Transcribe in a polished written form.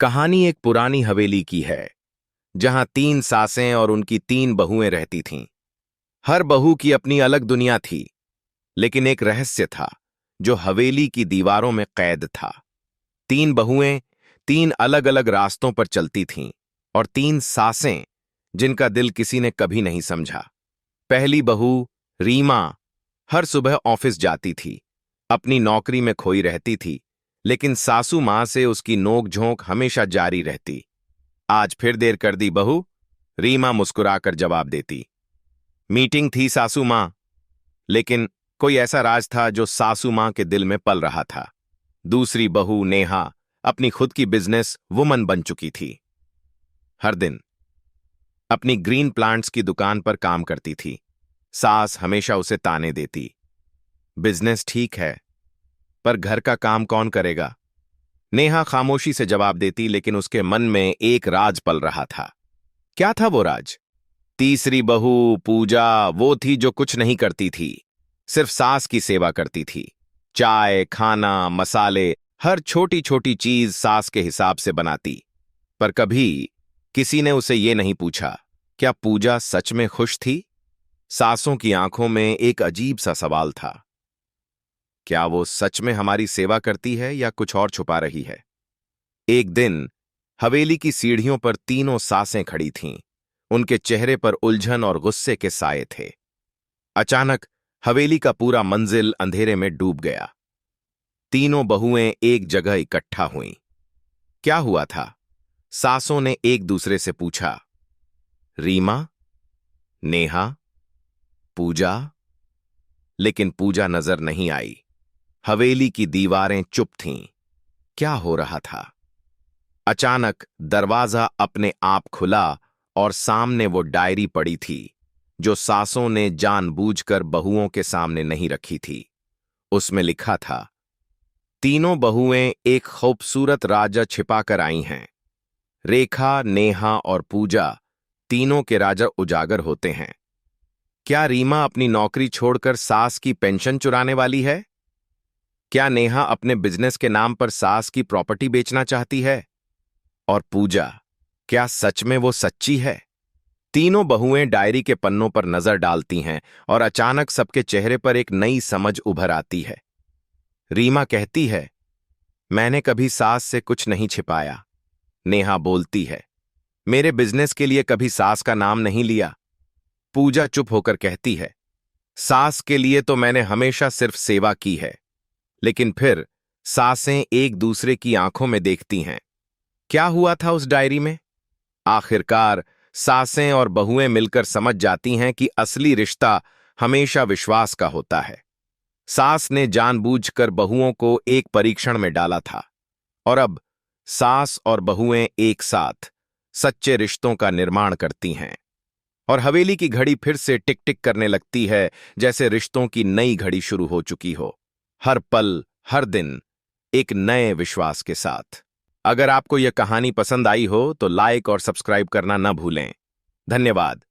कहानी एक पुरानी हवेली की है जहां 3 सासें और उनकी 3 बहुएं रहती थीं। हर बहू की अपनी अलग दुनिया थी, लेकिन एक रहस्य था जो हवेली की दीवारों में कैद था। 3 बहुएं 3 अलग अलग रास्तों पर चलती थीं और 3 सासें जिनका दिल किसी ने कभी नहीं समझा। पहली बहू रीमा हर सुबह ऑफिस जाती थी, अपनी नौकरी में खोई रहती थी, लेकिन सासू मां से उसकी नोक-झोंक हमेशा जारी रहती। आज फिर देर कर दी बहू, रीमा मुस्कुराकर जवाब देती। मीटिंग थी सासू मां, लेकिन कोई ऐसा राज था जो सासू मां के दिल में पल रहा था। दूसरी बहू नेहा अपनी खुद की बिजनेस वुमन बन चुकी थी। हर दिन अपनी ग्रीन प्लांट्स की दुकान पर काम करती थी। सास हमेशा उसे ताने देती। बिजनेस ठीक है, पर घर का काम कौन करेगा? नेहा खामोशी से जवाब देती, लेकिन उसके मन में एक राज पल रहा था। क्या था वो राज? तीसरी बहू पूजा वो थी जो कुछ नहीं करती थी, सिर्फ सास की सेवा करती थी। चाय, खाना, मसाले, हर छोटी छोटी चीज सास के हिसाब से बनाती। पर कभी किसी ने उसे ये नहीं पूछा, क्या पूजा सच में खुश थी? सासों की आंखों में एक अजीब सा सवाल था। क्या वो सच में हमारी सेवा करती है या कुछ और छुपा रही है? एक दिन हवेली की सीढ़ियों पर 3 सासें खड़ी थीं। उनके चेहरे पर उलझन और गुस्से के साए थे। अचानक हवेली का पूरा मंजिल अंधेरे में डूब गया। 3 बहुएं एक जगह इकट्ठा हुईं। क्या हुआ था? सासों ने एक दूसरे से पूछा। रीमा, नेहा, पूजा? लेकिन पूजा नजर नहीं आई। हवेली की दीवारें चुप थीं। क्या हो रहा था? अचानक दरवाजा अपने आप खुला और सामने वो डायरी पड़ी थी जो सासों ने जानबूझकर बहुओं के सामने नहीं रखी थी। उसमें लिखा था, 3 बहुएं एक खूबसूरत राजा छिपाकर आई हैं। रेखा, नेहा और पूजा तीनों के राजा उजागर होते हैं। क्या रीमा अपनी नौकरी छोड़कर सास की पेंशन चुराने वाली है? क्या नेहा अपने बिजनेस के नाम पर सास की प्रॉपर्टी बेचना चाहती है? और पूजा, क्या सच में वो सच्ची है? 3 बहुएं डायरी के पन्नों पर नजर डालती हैं और अचानक सबके चेहरे पर एक नई समझ उभर आती है। रीमा कहती है, मैंने कभी सास से कुछ नहीं छिपाया। नेहा बोलती है, मेरे बिजनेस के लिए कभी सास का नाम नहीं लिया। पूजा चुप होकर कहती है, सास के लिए तो मैंने हमेशा सिर्फ सेवा की है। लेकिन फिर सासें एक दूसरे की आंखों में देखती हैं। क्या हुआ था उस डायरी में? आखिरकार सासें और बहुएं मिलकर समझ जाती हैं कि असली रिश्ता हमेशा विश्वास का होता है। सास ने जानबूझकर बहुओं को एक परीक्षण में डाला था, और अब सास और बहुएं एक साथ सच्चे रिश्तों का निर्माण करती हैं। और हवेली की घड़ी फिर से टिक टिक करने लगती है, जैसे रिश्तों की नई घड़ी शुरू हो चुकी हो। हर पल, हर दिन एक नए विश्वास के साथ। अगर आपको यह कहानी पसंद आई हो तो लाइक और सब्सक्राइब करना न भूलें। धन्यवाद।